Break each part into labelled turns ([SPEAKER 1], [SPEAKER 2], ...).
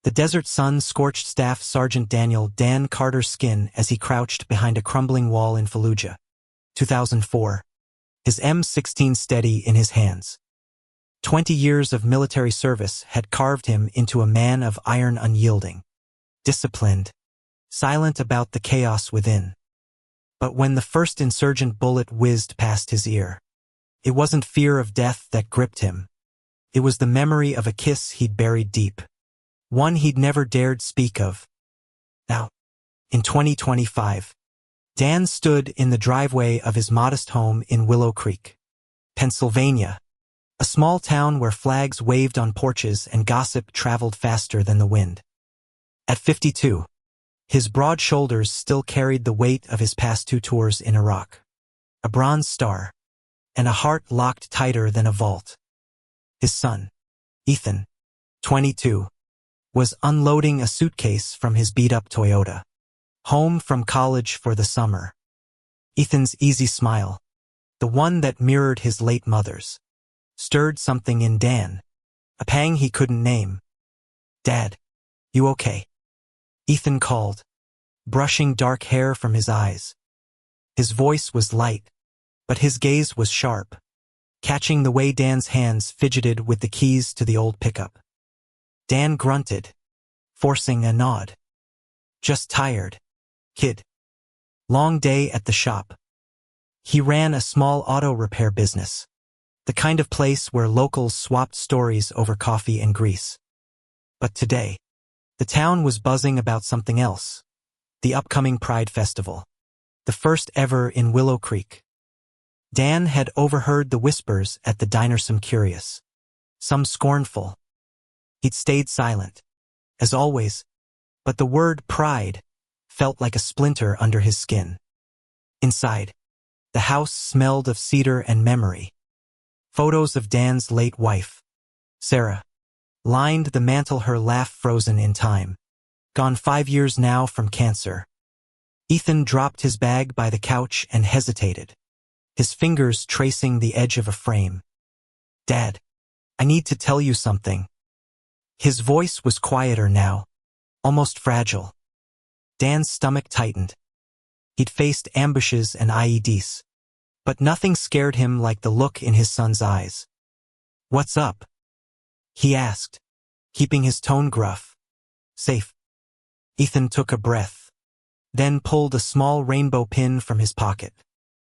[SPEAKER 1] The desert sun scorched Staff Sergeant Daniel Dan Carter's skin as he crouched behind a crumbling wall in Fallujah. 2004. His M16 steady in his hands. 20 years of military service had carved him into a man of iron, unyielding, disciplined, silent about the chaos within. But when the first insurgent bullet whizzed past his ear, it wasn't fear of death that gripped him. It was the memory of a kiss he'd buried deep, one he'd never dared speak of. Now, in 2025, Dan stood in the driveway of his modest home in Willow Creek, Pennsylvania, a small town where flags waved on porches and gossip traveled faster than the wind. At 52, his broad shoulders still carried the weight of his past 2 tours in Iraq, a Bronze Star, and a heart locked tighter than a vault. His son, Ethan, 22, was unloading a suitcase from his beat-up Toyota, home from college for the summer. Ethan's easy smile, the one that mirrored his late mother's, stirred something in Dan, a pang he couldn't name. "Dad, you okay?" Ethan called, brushing dark hair from his eyes. His voice was light, but his gaze was sharp, catching the way Dan's hands fidgeted with the keys to the old pickup. Dan grunted, forcing a nod. "Just tired, kid. Long day at the shop." He ran a small auto repair business, the kind of place where locals swapped stories over coffee and grease. But today, the town was buzzing about something else: the upcoming Pride Festival, the first ever in Willow Creek. Dan had overheard the whispers at the diner, some curious, some scornful. He'd stayed silent, as always, but the word pride felt like a splinter under his skin. Inside, the house smelled of cedar and memory. Photos of Dan's late wife, Sarah, lined the mantel, her laugh frozen in time. Gone 5 years now from cancer. Ethan dropped his bag by the couch and hesitated, his fingers tracing the edge of a frame. "Dad, I need to tell you something." His voice was quieter now, almost fragile. Dan's stomach tightened. He'd faced ambushes and IEDs, but nothing scared him like the look in his son's eyes. "What's up?" he asked, keeping his tone gruff. "Safe." Ethan took a breath, then pulled a small rainbow pin from his pocket,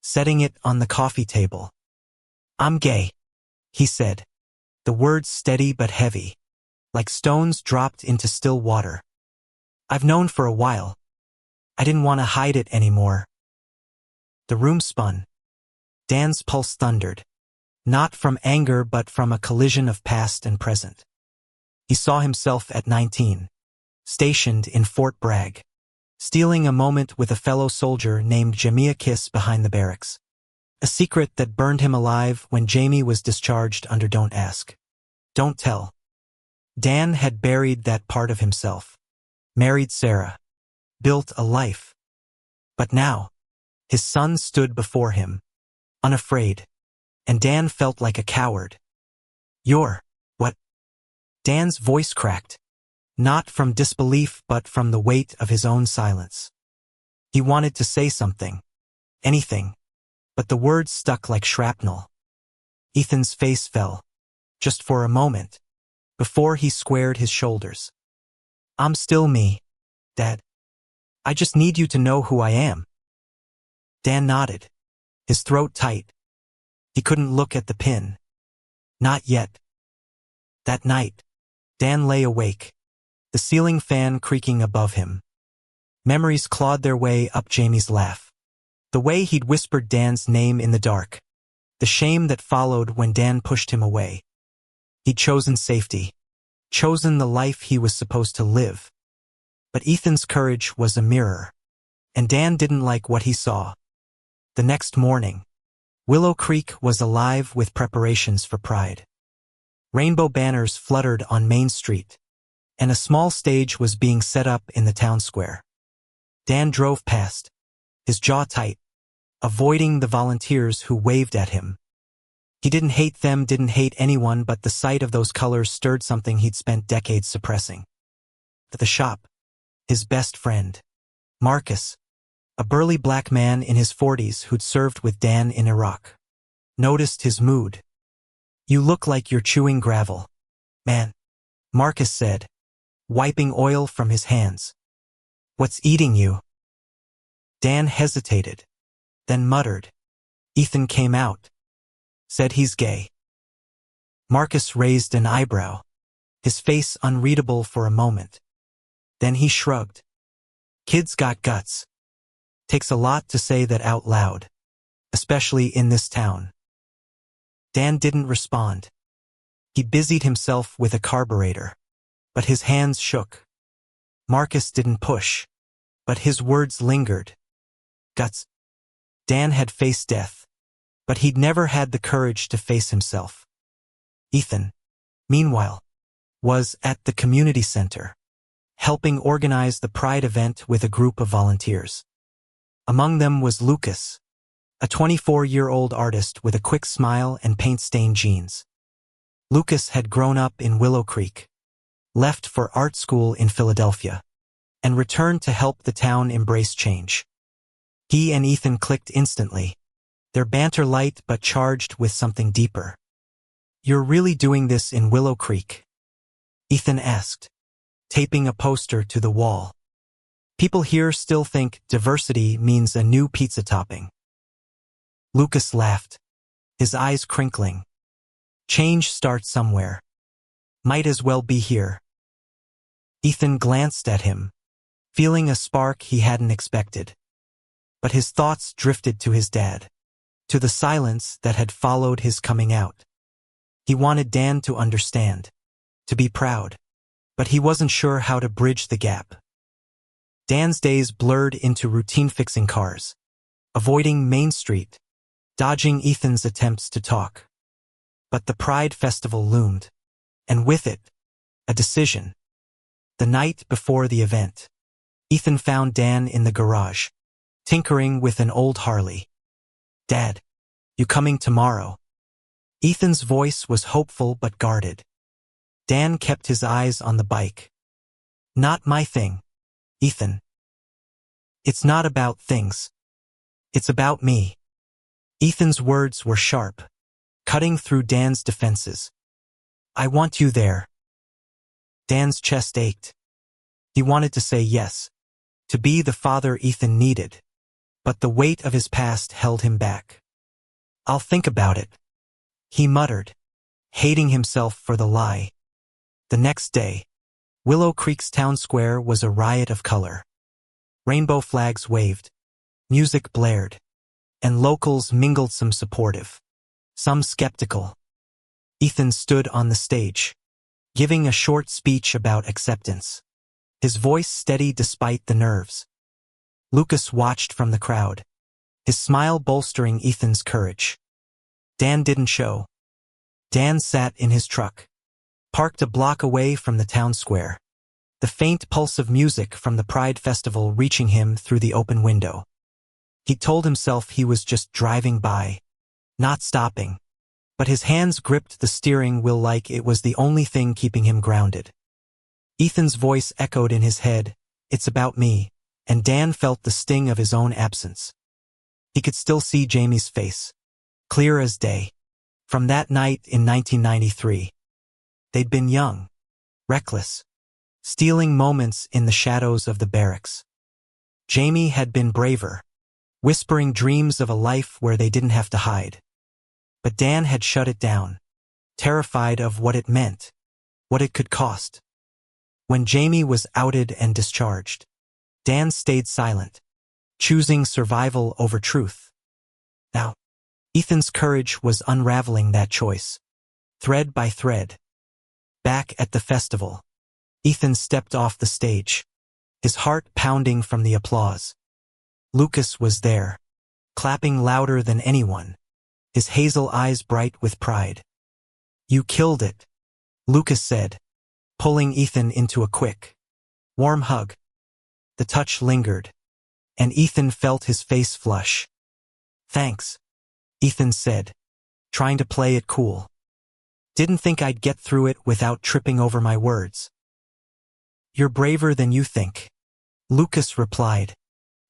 [SPEAKER 1] setting it on the coffee table. "I'm gay," he said, the words steady but heavy, like stones dropped into still water. "I've known for a while. I didn't want to hide it anymore." The room spun. Dan's pulse thundered, not from anger but from a collision of past and present. He saw himself at 19, stationed in Fort Bragg, stealing a moment with a fellow soldier named Jamia Kiss behind the barracks, a secret that burned him alive when Jamie was discharged under Don't Ask, Don't Tell. Dan had buried that part of himself, married Sarah, built a life. But now, his son stood before him, unafraid, and Dan felt like a coward. "You're, what?" Dan's voice cracked, not from disbelief but from the weight of his own silence. He wanted to say something, anything, but the words stuck like shrapnel. Ethan's face fell, just for a moment, before he squared his shoulders. "I'm still me, Dad. I just need you to know who I am." Dan nodded, his throat tight. He couldn't look at the pin. Not yet. That night, Dan lay awake, the ceiling fan creaking above him. Memories clawed their way up Jamie's laugh, the way he'd whispered Dan's name in the dark, the shame that followed when Dan pushed him away. He'd chosen safety, chosen the life he was supposed to live. But Ethan's courage was a mirror, and Dan didn't like what he saw. The next morning, Willow Creek was alive with preparations for Pride. Rainbow banners fluttered on Main Street, and a small stage was being set up in the town square. Dan drove past, his jaw tight, avoiding the volunteers who waved at him. He didn't hate them, didn't hate anyone, but the sight of those colors stirred something he'd spent decades suppressing. At the shop, his best friend, Marcus, a burly black man in his 40s who'd served with Dan in Iraq, noticed his mood. "You look like you're chewing gravel, man," Marcus said, wiping oil from his hands. "What's eating you?" Dan hesitated, then muttered. "Ethan came out. Said he's gay." Marcus raised an eyebrow, his face unreadable for a moment. Then he shrugged. "Kids got guts. Takes a lot to say that out loud, especially in this town." Dan didn't respond. He busied himself with a carburetor, but his hands shook. Marcus didn't push, but his words lingered. Guts. Dan had faced death, but he'd never had the courage to face himself. Ethan, meanwhile, was at the community center, helping organize the Pride event with a group of volunteers. Among them was Lucas, a 24-year-old artist with a quick smile and paint-stained jeans. Lucas had grown up in Willow Creek, left for art school in Philadelphia, and returned to help the town embrace change. He and Ethan clicked instantly, their banter light but charged with something deeper. "You're really doing this in Willow Creek?" Ethan asked, taping a poster to the wall. "People here still think diversity means a new pizza topping." Lucas laughed, his eyes crinkling. "Change starts somewhere. Might as well be here." Ethan glanced at him, feeling a spark he hadn't expected. But his thoughts drifted to his dad, to the silence that had followed his coming out. He wanted Dan to understand, to be proud, but he wasn't sure how to bridge the gap. Dan's days blurred into routine fixing cars, avoiding Main Street, dodging Ethan's attempts to talk. But the Pride Festival loomed, and with it, a decision. The night before the event, Ethan found Dan in the garage, tinkering with an old Harley. "Dad, you coming tomorrow?" Ethan's voice was hopeful but guarded. Dan kept his eyes on the bike. "Not my thing, Ethan. It's not about things. It's about me." Ethan's words were sharp, cutting through Dan's defenses. "I want you there." Dan's chest ached. He wanted to say yes, to be the father Ethan needed, but the weight of his past held him back. "I'll think about it," he muttered, hating himself for the lie. The next day, Willow Creek's town square was a riot of color. Rainbow flags waved, music blared, and locals mingled, some supportive, some skeptical. Ethan stood on the stage, giving a short speech about acceptance, his voice steady despite the nerves. Lucas watched from the crowd, his smile bolstering Ethan's courage. Dan didn't show. Dan sat in his truck, parked a block away from the town square, the faint pulse of music from the Pride Festival reaching him through the open window. He told himself he was just driving by, not stopping, but his hands gripped the steering wheel like it was the only thing keeping him grounded. Ethan's voice echoed in his head, "It's about me," and Dan felt the sting of his own absence. He could still see Jamie's face, clear as day, from that night in 1993. They'd been young, reckless, stealing moments in the shadows of the barracks. Jamie had been braver, whispering dreams of a life where they didn't have to hide. But Dan had shut it down, terrified of what it meant, what it could cost. When Jamie was outed and discharged, Dan stayed silent, choosing survival over truth. Now, Ethan's courage was unraveling that choice, thread by thread. Back at the festival, Ethan stepped off the stage, his heart pounding from the applause. Lucas was there, clapping louder than anyone, his hazel eyes bright with pride. "You killed it," Lucas said, pulling Ethan into a quick, warm hug. The touch lingered, and Ethan felt his face flush. "Thanks," Ethan said, trying to play it cool. "Didn't think I'd get through it without tripping over my words." You're braver than you think, Lucas replied,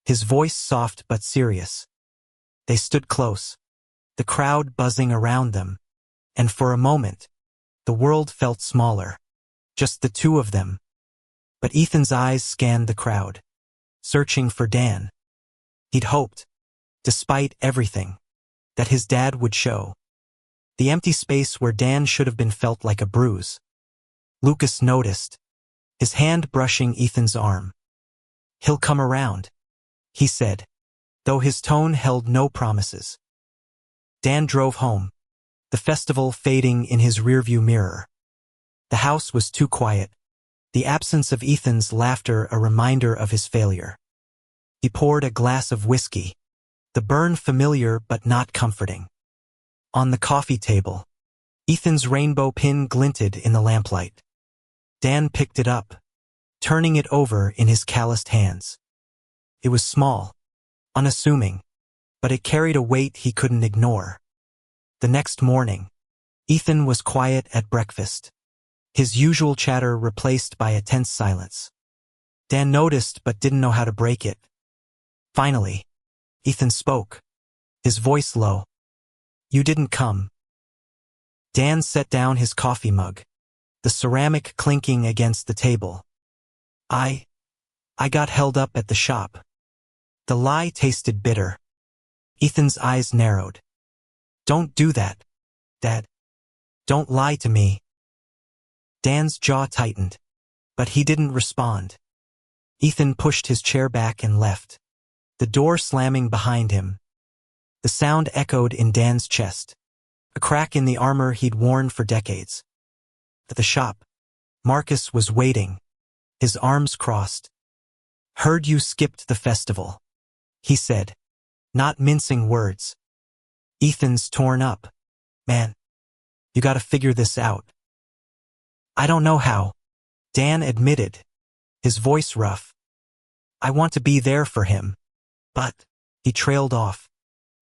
[SPEAKER 1] his voice soft but serious. They stood close, the crowd buzzing around them, and for a moment, the world felt smaller, just the two of them. But Ethan's eyes scanned the crowd, searching for Dan. He'd hoped, despite everything, that his dad would show. The empty space where Dan should have been felt like a bruise. Lucas noticed, his hand brushing Ethan's arm. He'll come around, he said, though his tone held no promises. Dan drove home, the festival fading in his rearview mirror. The house was too quiet, the absence of Ethan's laughter a reminder of his failure. He poured a glass of whiskey, the burn familiar but not comforting. On the coffee table, Ethan's rainbow pin glinted in the lamplight. Dan picked it up, turning it over in his calloused hands. It was small, unassuming, but it carried a weight he couldn't ignore. The next morning, Ethan was quiet at breakfast, his usual chatter replaced by a tense silence. Dan noticed but didn't know how to break it. Finally, Ethan spoke, his voice low. You didn't come. Dan set down his coffee mug, the ceramic clinking against the table. I got held up at the shop. The lie tasted bitter. Ethan's eyes narrowed. Don't do that, Dad. Don't lie to me. Dan's jaw tightened, but he didn't respond. Ethan pushed his chair back and left, the door slamming behind him. The sound echoed in Dan's chest, a crack in the armor he'd worn for decades. At the shop, Marcus was waiting, his arms crossed. Heard you skipped the festival, he said, not mincing words. Ethan's torn up. Man, you gotta figure this out. I don't know how, Dan admitted, his voice rough. I want to be there for him. But, he trailed off,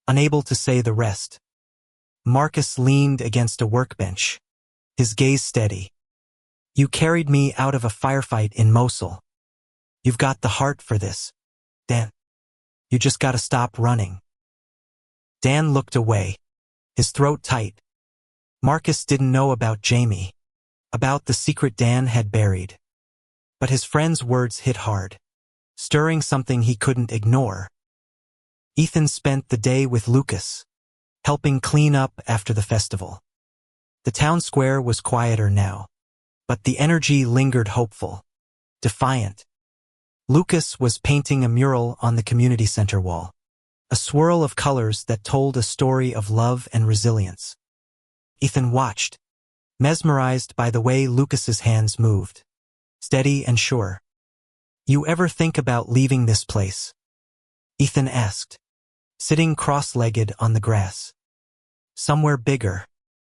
[SPEAKER 1] unable to say the rest. Marcus leaned against a workbench, his gaze steady. You carried me out of a firefight in Mosul. You've got the heart for this, Dan. You just gotta stop running. Dan looked away, his throat tight. Marcus didn't know about Jamie, about the secret Dan had buried. But his friend's words hit hard, stirring something he couldn't ignore. Ethan spent the day with Lucas, helping clean up after the festival. The town square was quieter now, but the energy lingered hopeful, defiant. Lucas was painting a mural on the community center wall, a swirl of colors that told a story of love and resilience. Ethan watched, mesmerized by the way Lucas's hands moved, steady and sure. You ever think about leaving this place? Ethan asked, sitting cross-legged on the grass. Somewhere bigger,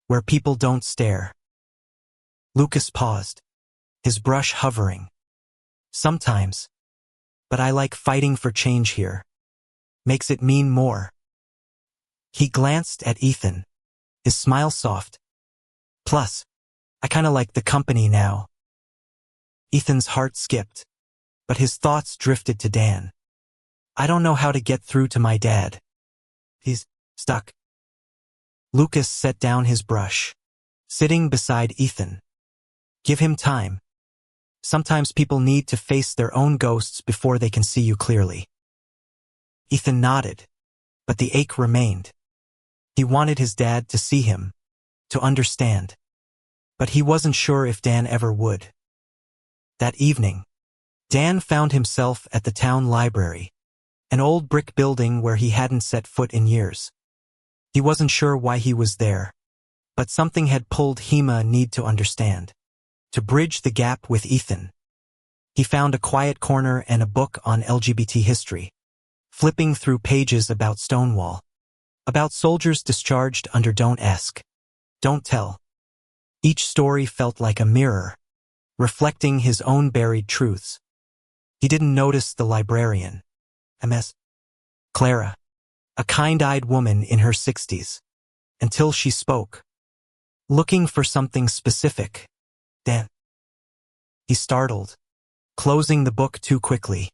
[SPEAKER 1] where people don't stare. Lucas paused, his brush hovering. Sometimes, but I like fighting for change here. Makes it mean more. He glanced at Ethan, his smile soft. Plus, I kinda like the company now. Ethan's heart skipped, but his thoughts drifted to Dan. I don't know how to get through to my dad. He's stuck. Lucas set down his brush, sitting beside Ethan. Give him time. Sometimes people need to face their own ghosts before they can see you clearly. Ethan nodded, but the ache remained. He wanted his dad to see him, to understand. But he wasn't sure if Dan ever would. That evening, Dan found himself at the town library, an old brick building where he hadn't set foot in years. He wasn't sure why he was there, but something had pulled Hema need to understand, to bridge the gap with Ethan. He found a quiet corner and a book on LGBT history, flipping through pages about Stonewall, about soldiers discharged under Don't Ask, Don't Tell. Each story felt like a mirror, reflecting his own buried truths. He didn't notice the librarian, Ms. Clara, a kind-eyed woman in her 60s, until she spoke, looking for something specific. Dan. He startled, closing the book too quickly.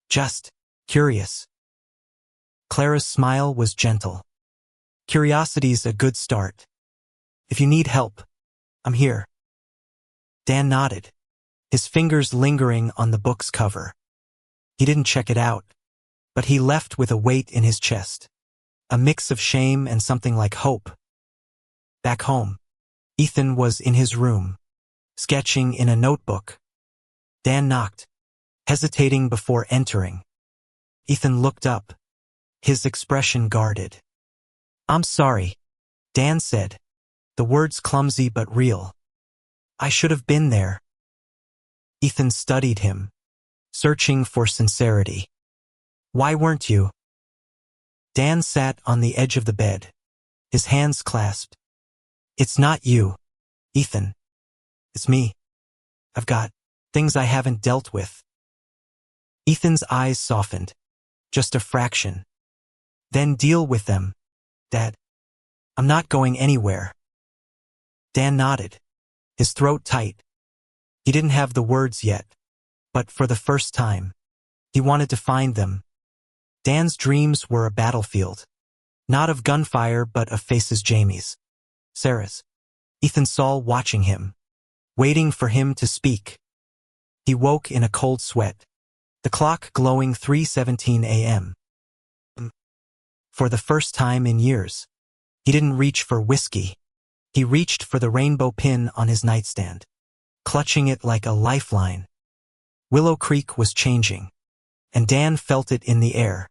[SPEAKER 1] Just curious. Clara's smile was gentle. Curiosity's a good start. If you need help, I'm here. Dan nodded, his fingers lingering on the book's cover. He didn't check it out, but he left with a weight in his chest, a mix of shame and something like hope. Back home, Ethan was in his room, sketching in a notebook. Dan knocked, hesitating before entering. Ethan looked up, his expression guarded. "I'm sorry," Dan said, the words clumsy but real. "I should have been there." Ethan studied him, searching for sincerity. "Why weren't you?" Dan sat on the edge of the bed, his hands clasped. "It's not you, Ethan. It's me. I've got things I haven't dealt with." Ethan's eyes softened, just a fraction. "Then deal with them, Dad. I'm not going anywhere." Dan nodded, his throat tight. He didn't have the words yet, but for the first time, he wanted to find them. Dan's dreams were a battlefield, not of gunfire but of faces Jamie's, Sarah's. Ethan saw watching him, waiting for him to speak. He woke in a cold sweat, the clock glowing 3:17 a.m. For the first time in years, he didn't reach for whiskey. He reached for the rainbow pin on his nightstand, clutching it like a lifeline. Willow Creek was changing, and Dan felt it in the air.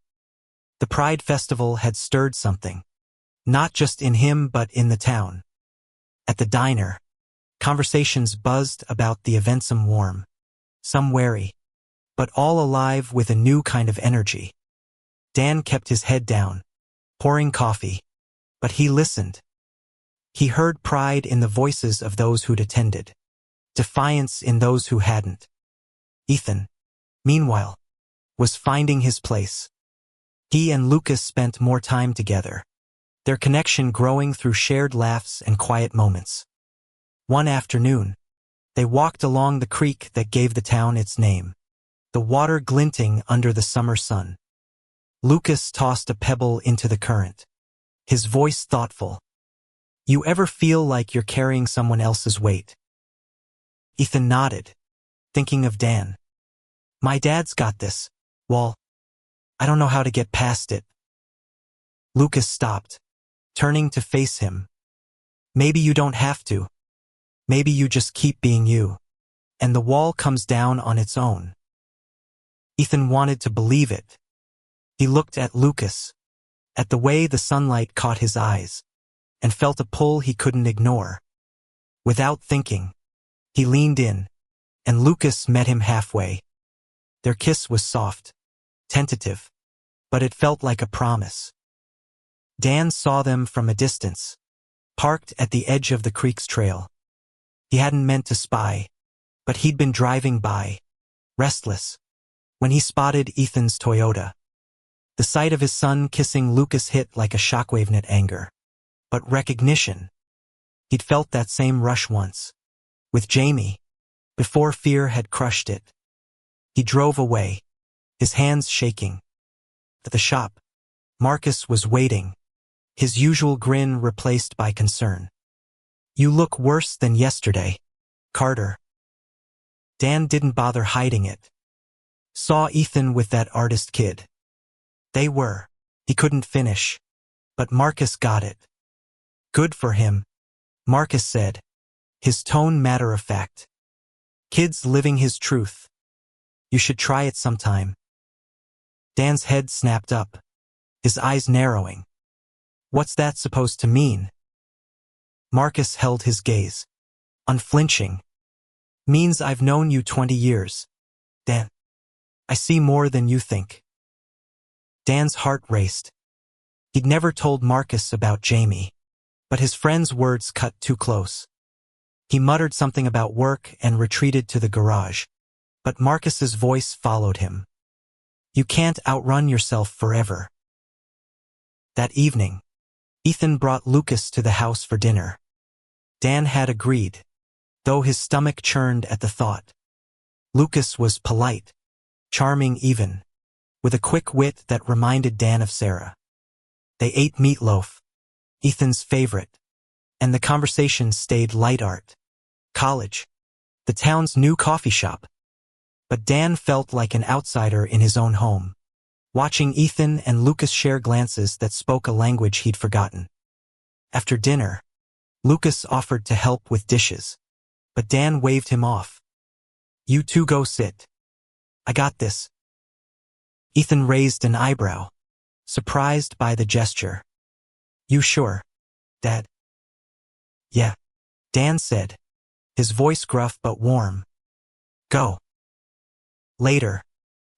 [SPEAKER 1] The Pride Festival had stirred something, not just in him but in the town. At the diner, conversations buzzed about the event, some warm, some wary, but all alive with a new kind of energy. Dan kept his head down, pouring coffee, but he listened. He heard pride in the voices of those who'd attended, defiance in those who hadn't. Ethan, meanwhile, was finding his place. He and Lucas spent more time together, their connection growing through shared laughs and quiet moments. One afternoon, they walked along the creek that gave the town its name, the water glinting under the summer sun. Lucas tossed a pebble into the current, his voice thoughtful. "You ever feel like you're carrying someone else's weight?" Ethan nodded, thinking of Dan. "My dad's got this. Well, I don't know how to get past it." Lucas stopped, turning to face him. "Maybe you don't have to. Maybe you just keep being you, and the wall comes down on its own." Ethan wanted to believe it. He looked at Lucas, at the way the sunlight caught his eyes, and felt a pull he couldn't ignore. Without thinking, he leaned in, and Lucas met him halfway. Their kiss was soft, tentative, but it felt like a promise. Dan saw them from a distance, parked at the edge of the creek's trail. He hadn't meant to spy, but he'd been driving by, restless, when he spotted Ethan's Toyota. The sight of his son kissing Lucas hit like a shockwave net anger. But recognition. He'd felt that same rush once, with Jamie, before fear had crushed it. He drove away, his hands shaking. At the shop, Marcus was waiting, his usual grin replaced by concern. "You look worse than yesterday, Carter." Dan didn't bother hiding it. Saw Ethan with that artist kid. They were. He couldn't finish, but Marcus got it. "Good for him," Marcus said, his tone matter-of-fact. "Kid's living his truth. You should try it sometime." Dan's head snapped up, his eyes narrowing. "What's that supposed to mean?" Marcus held his gaze, unflinching. "Means I've known you 20 years, Dan. I see more than you think." Dan's heart raced. He'd never told Marcus about Jamie, but his friend's words cut too close. He muttered something about work and retreated to the garage, but Marcus's voice followed him. "You can't outrun yourself forever." That evening, Ethan brought Lucas to the house for dinner. Dan had agreed, though his stomach churned at the thought. Lucas was polite, charming even, with a quick wit that reminded Dan of Sarah. They ate meatloaf, Ethan's favorite, and the conversation stayed light. Art, college, the town's new coffee shop. But Dan felt like an outsider in his own home, watching Ethan and Lucas share glances that spoke a language he'd forgotten. After dinner, Lucas offered to help with dishes, but Dan waved him off. "You two go sit. I got this." Ethan raised an eyebrow, surprised by the gesture. "You sure, Dad?" "Yeah," Dan said, his voice gruff but warm. "Go." Later,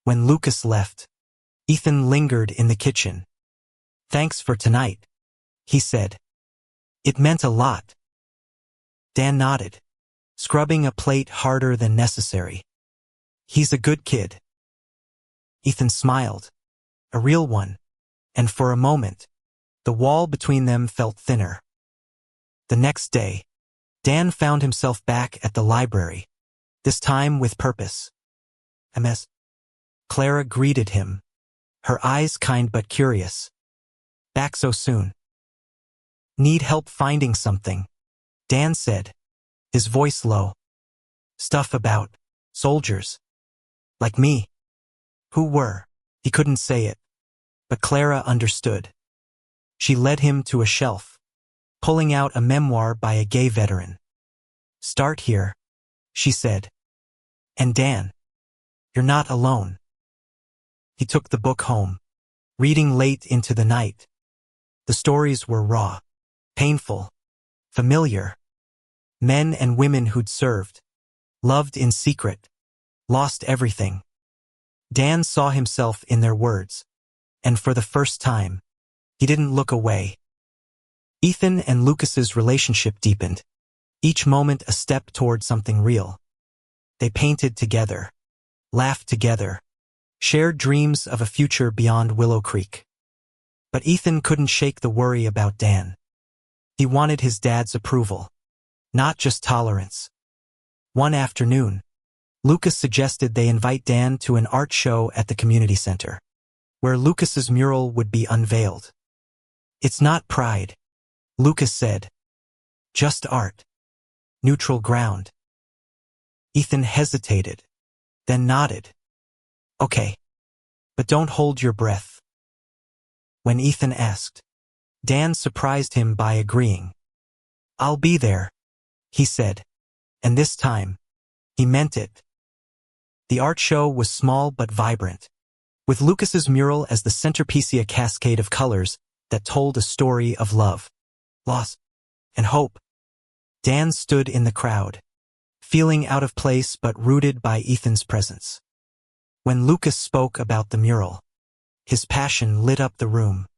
[SPEAKER 1] when Lucas left, Ethan lingered in the kitchen. "Thanks for tonight," he said. "It meant a lot." Dan nodded, scrubbing a plate harder than necessary. "He's a good kid." Ethan smiled, a real one, and for a moment, the wall between them felt thinner. The next day, Dan found himself back at the library, this time with purpose. "Ms. Clara greeted him, her eyes kind but curious. "Back so soon?" "Need help finding something," Dan said, his voice low. "Stuff about soldiers. Like me." "Who were?" He couldn't say it, but Clara understood. She led him to a shelf, pulling out a memoir by a gay veteran. "Start here," she said. "And Dan, you're not alone." He took the book home, reading late into the night. The stories were raw, painful, familiar. Men and women who'd served, loved in secret, lost everything. Dan saw himself in their words, and for the first time, he didn't look away. Ethan and Lucas's relationship deepened, each moment a step toward something real. They painted together, laughed together, shared dreams of a future beyond Willow Creek. But Ethan couldn't shake the worry about Dan. He wanted his dad's approval, not just tolerance. One afternoon, Lucas suggested they invite Dan to an art show at the community center, where Lucas's mural would be unveiled. "It's not pride," Lucas said. "Just art. Neutral ground." Ethan hesitated, then nodded. "Okay, but don't hold your breath." When Ethan asked, Dan surprised him by agreeing. "I'll be there," he said, and this time, he meant it. The art show was small but vibrant, with Lucas's mural as the centerpiece, a cascade of colors that told a story of love, loss, and hope. Dan stood in the crowd, feeling out of place but rooted by Ethan's presence. When Lucas spoke about the mural, his passion lit up the room,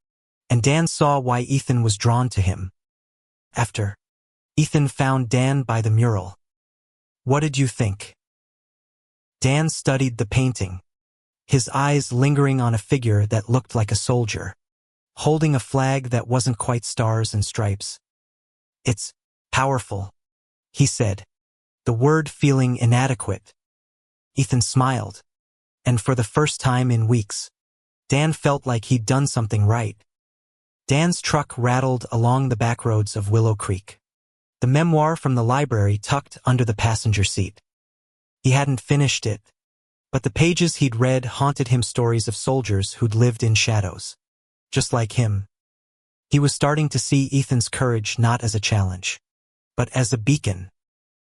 [SPEAKER 1] and Dan saw why Ethan was drawn to him. After, Ethan found Dan by the mural. "What did you think?" Dan studied the painting, his eyes lingering on a figure that looked like a soldier, holding a flag that wasn't quite stars and stripes. "It's powerful," he said, the word feeling inadequate. Ethan smiled, and for the first time in weeks, Dan felt like he'd done something right. Dan's truck rattled along the back roads of Willow Creek, the memoir from the library tucked under the passenger seat. He hadn't finished it, but the pages he'd read haunted him, stories of soldiers who'd lived in shadows, just like him. He was starting to see Ethan's courage not as a challenge, but as a beacon,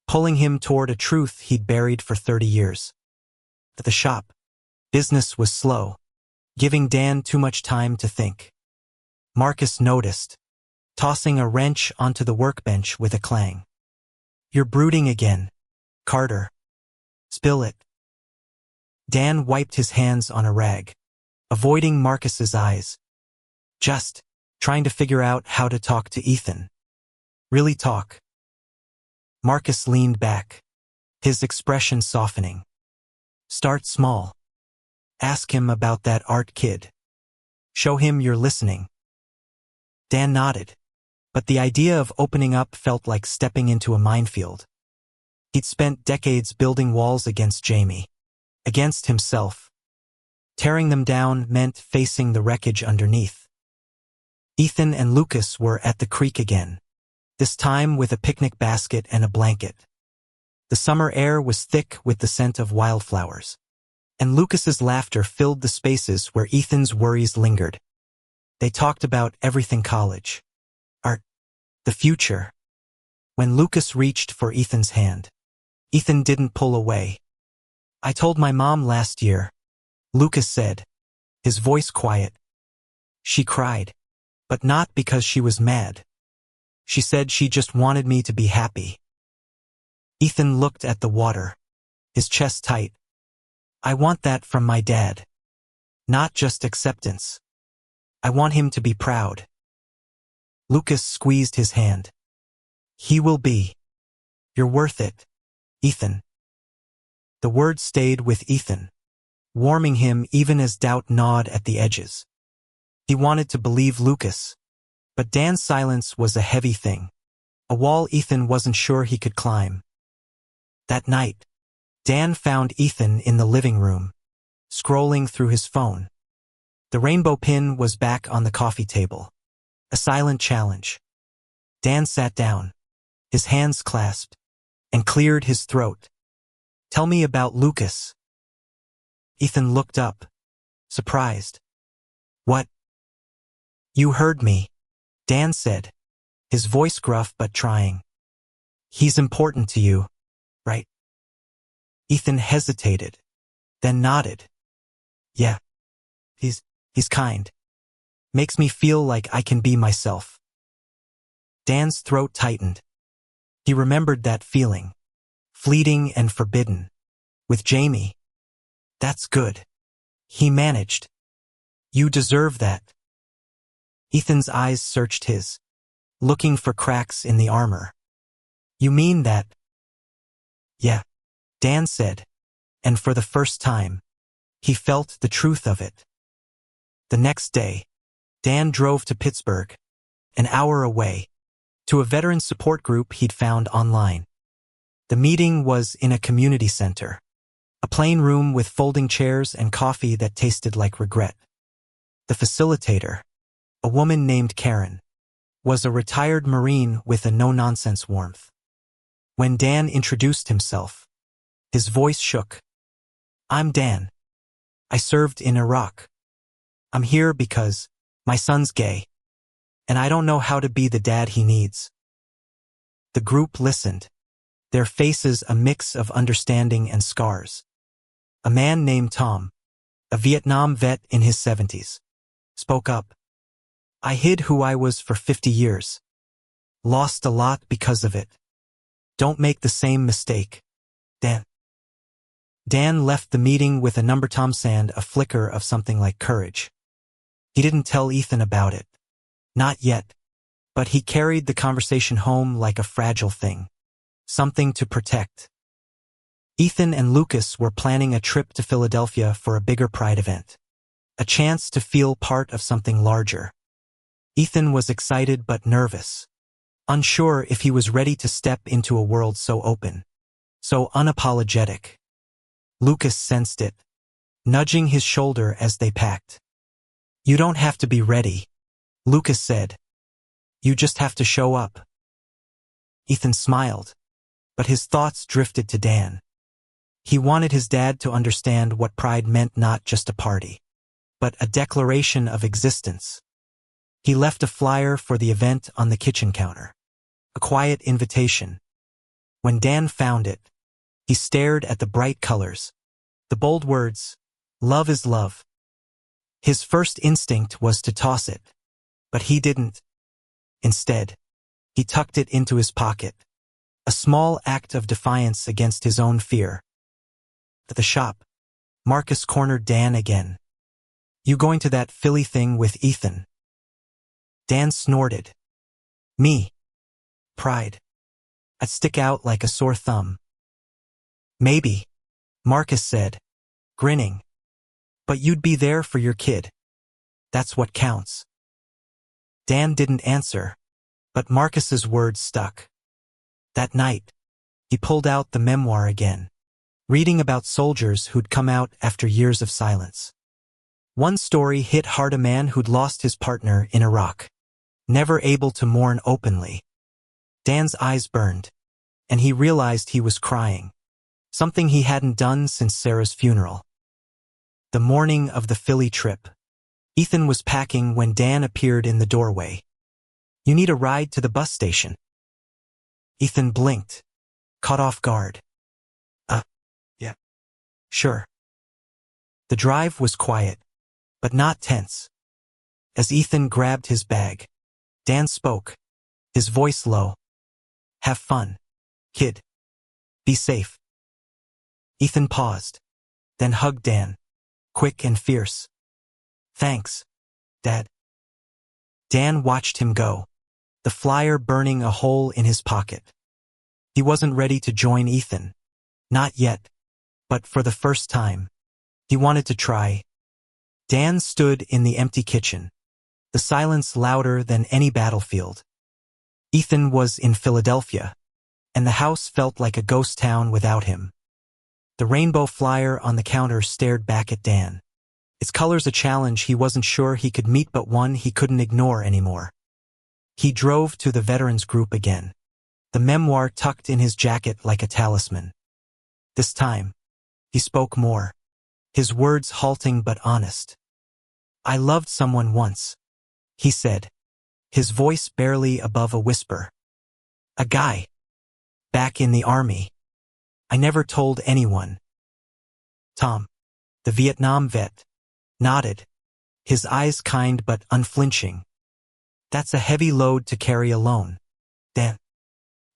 [SPEAKER 1] pulling him toward a truth he'd buried for 30 years. At the shop, business was slow, giving Dan too much time to think. Marcus noticed, tossing a wrench onto the workbench with a clang. "You're brooding again, Carter. Spill it." Dan wiped his hands on a rag, avoiding Marcus's eyes. "Just trying to figure out how to talk to Ethan. Really talk." Marcus leaned back, his expression softening. "Start small. Ask him about that art kid. Show him you're listening." Dan nodded, but the idea of opening up felt like stepping into a minefield. He'd spent decades building walls against Jamie, against himself. Tearing them down meant facing the wreckage underneath. Ethan and Lucas were at the creek again, this time with a picnic basket and a blanket. The summer air was thick with the scent of wildflowers, and Lucas's laughter filled the spaces where Ethan's worries lingered. They talked about everything: college, art, the future. When Lucas reached for Ethan's hand, Ethan didn't pull away. "I told my mom last year," Lucas said, his voice quiet. "She cried, but not because she was mad. She said she just wanted me to be happy." Ethan looked at the water, his chest tight. "I want that from my dad. Not just acceptance. I want him to be proud." Lucas squeezed his hand. "He will be. You're worth it, Ethan." The word stayed with Ethan, warming him even as doubt gnawed at the edges. He wanted to believe Lucas, but Dan's silence was a heavy thing, a wall Ethan wasn't sure he could climb. That night, Dan found Ethan in the living room, scrolling through his phone. The rainbow pin was back on the coffee table, a silent challenge. Dan sat down, his hands clasped, and cleared his throat. "Tell me about Lucas." Ethan looked up, surprised. "What?" "You heard me," Dan said, his voice gruff but trying. "He's important to you, right?" Ethan hesitated, then nodded. "Yeah, he's kind. Makes me feel like I can be myself." Dan's throat tightened. He remembered that feeling, fleeting and forbidden. With Jamie. "That's good," he managed. "You deserve that." Ethan's eyes searched his, looking for cracks in the armor. "You mean that?" "Yeah," Dan said, and for the first time, he felt the truth of it. The next day, Dan drove to Pittsburgh, an hour away, to a veteran support group he'd found online. The meeting was in a community center, a plain room with folding chairs and coffee that tasted like regret. The facilitator, a woman named Karen, was a retired Marine with a no-nonsense warmth. When Dan introduced himself, his voice shook. "I'm Dan. I served in Iraq. I'm here because my son's gay, and I don't know how to be the dad he needs." The group listened, their faces a mix of understanding and scars. A man named Tom, a Vietnam vet in his 70s, spoke up. "I hid who I was for 50 years. Lost a lot because of it. Don't make the same mistake, Dan." Dan left the meeting with a number Tom sand, a flicker of something like courage. He didn't tell Ethan about it. Not yet. But he carried the conversation home like a fragile thing. Something to protect. Ethan and Lucas were planning a trip to Philadelphia for a bigger Pride event. A chance to feel part of something larger. Ethan was excited but nervous, unsure if he was ready to step into a world so open, so unapologetic. Lucas sensed it, nudging his shoulder as they packed. "You don't have to be ready," Lucas said. "You just have to show up." Ethan smiled, but his thoughts drifted to Dan. He wanted his dad to understand what Pride meant, not just a party, but a declaration of existence. He left a flyer for the event on the kitchen counter, a quiet invitation. When Dan found it, he stared at the bright colors, the bold words, "Love is love." His first instinct was to toss it, but he didn't. Instead, he tucked it into his pocket, a small act of defiance against his own fear. At the shop, Marcus cornered Dan again. "You going to that Philly thing with Ethan?" Dan snorted. "Me? Pride. I'd stick out like a sore thumb." "Maybe," Marcus said, grinning. "But you'd be there for your kid. That's what counts." Dan didn't answer, but Marcus's words stuck. That night, He pulled out the memoir again, reading about soldiers who'd come out after years of silence. One story hit hard: a man who'd lost his partner in Iraq, never able to mourn openly. Dan's eyes burned, and he realized he was crying, something he hadn't done since Sarah's funeral. The morning of the Philly trip. Ethan was packing when Dan appeared in the doorway. "You need a ride to the bus station." Ethan blinked, caught off guard. Yeah. Sure." The drive was quiet, but not tense. As Ethan grabbed his bag, Dan spoke, his voice low. "Have fun, kid. Be safe." Ethan paused, then hugged Dan, quick and fierce. "Thanks, Dad." Dan watched him go, the flyer burning a hole in his pocket. He wasn't ready to join Ethan. Not yet. But for the first time, he wanted to try. Dan stood in the empty kitchen, the silence louder than any battlefield. Ethan was in Philadelphia, and the house felt like a ghost town without him. The rainbow flyer on the counter stared back at Dan, its colors a challenge he wasn't sure he could meet, but one he couldn't ignore anymore. He drove to the veterans group again, the memoir tucked in his jacket like a talisman. This time, he spoke more, his words halting but honest. "I loved someone once," he said, his voice barely above a whisper. "A guy. Back in the army. I never told anyone." Tom, the Vietnam vet, nodded, his eyes kind but unflinching. "That's a heavy load to carry alone. Dan,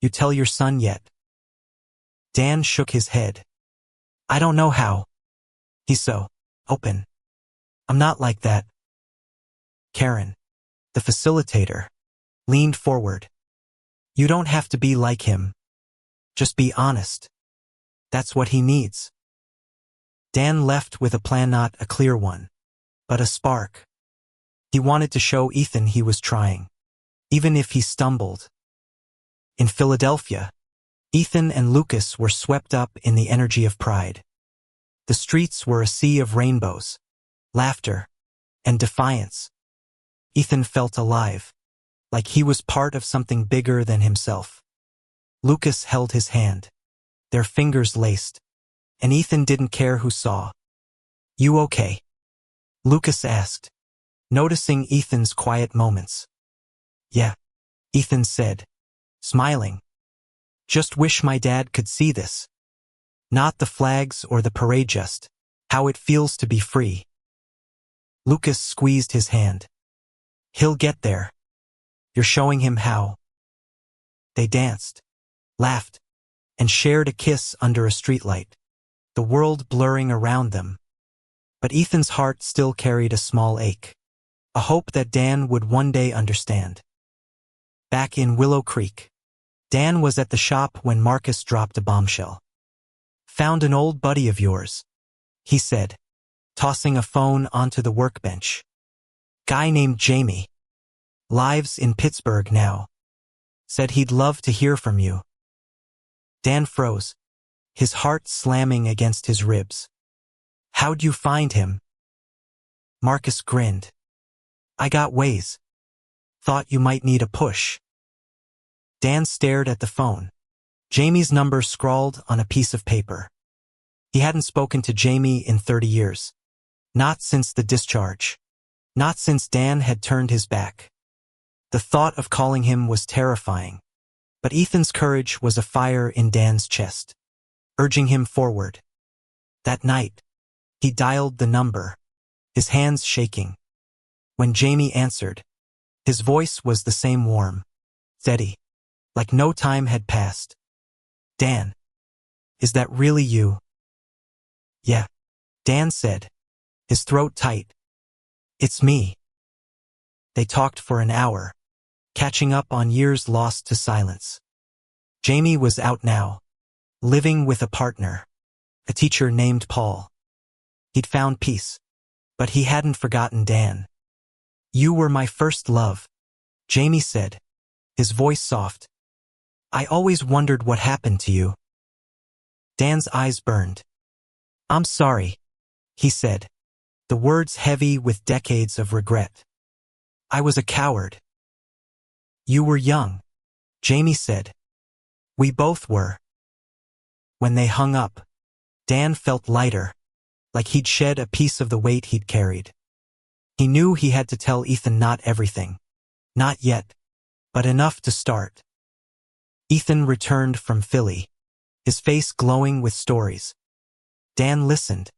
[SPEAKER 1] you tell your son yet?" Dan shook his head. "I don't know how. He's so open. I'm not like that." Karen, the facilitator, leaned forward. "You don't have to be like him. Just be honest. That's what he needs." Dan left with a plan, not a clear one, but a spark. He wanted to show Ethan he was trying, even if he stumbled. In Philadelphia, Ethan and Lucas were swept up in the energy of pride. The streets were a sea of rainbows, laughter, and defiance. Ethan felt alive, like he was part of something bigger than himself. Lucas held his hand, their fingers laced, and Ethan didn't care who saw. "You okay?" Lucas asked, noticing Ethan's quiet moments. "Yeah," Ethan said, smiling. "Just wish my dad could see this. Not the flags or the parade, just how it feels to be free." Lucas squeezed his hand. "He'll get there. You're showing him how." They danced, laughed, and shared a kiss under a streetlight, the world blurring around them. But Ethan's heart still carried a small ache, a hope that Dan would one day understand. Back in Willow Creek, Dan was at the shop when Marcus dropped a bombshell. "Found an old buddy of yours," he said, tossing a phone onto the workbench. "Guy named Jamie. Lives in Pittsburgh now. Said he'd love to hear from you." Dan froze, his heart slamming against his ribs. "How'd you find him?" Marcus grinned. "I got ways. Thought you might need a push." Dan stared at the phone, Jamie's number scrawled on a piece of paper. He hadn't spoken to Jamie in 30 years. Not since the discharge. Not since Dan had turned his back. The thought of calling him was terrifying, but Ethan's courage was a fire in Dan's chest, urging him forward. That night, he dialed the number, his hands shaking. When Jamie answered, his voice was the same warm, steady, like no time had passed. "Dan, is that really you?" "Yeah," Dan said, his throat tight. "It's me." They talked for an hour, catching up on years lost to silence. Jamie was out now, living with a partner, a teacher named Paul. He'd found peace, but he hadn't forgotten Dan. "You were my first love," Jamie said, his voice soft. "I always wondered what happened to you." Dan's eyes burned. "I'm sorry," he said, the words heavy with decades of regret. "I was a coward." "You were young," Jamie said. "We both were." When they hung up, Dan felt lighter, like he'd shed a piece of the weight he'd carried. He knew he had to tell Ethan not everything. Not yet, but enough to start. Ethan returned from Philly, his face glowing with stories. Dan listened,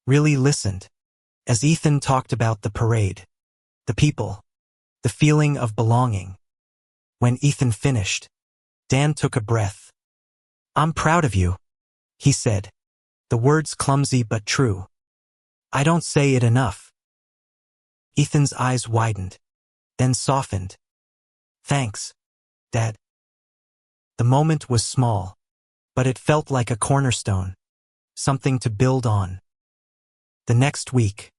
[SPEAKER 1] really listened, as Ethan talked about the parade, the people, the feeling of belonging. When Ethan finished, Dan took a breath. "I'm proud of you," he said, the words clumsy but true. "I don't say it enough." Ethan's eyes widened, then softened. "Thanks, Dad." The moment was small, but it felt like a cornerstone, something to build on. The next week,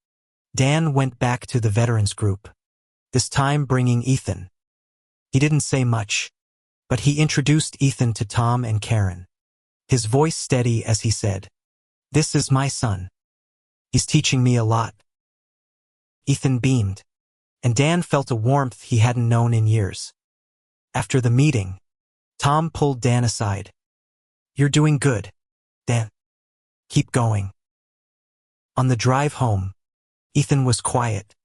[SPEAKER 1] Dan went back to the veterans group, this time bringing Ethan. He didn't say much, but he introduced Ethan to Tom and Karen, his voice steady as he said, "This is my son. He's teaching me a lot." Ethan beamed, and Dan felt a warmth he hadn't known in years. After the meeting, Tom pulled Dan aside. "You're doing good, Dan. Keep going." On the drive home, Ethan was quiet,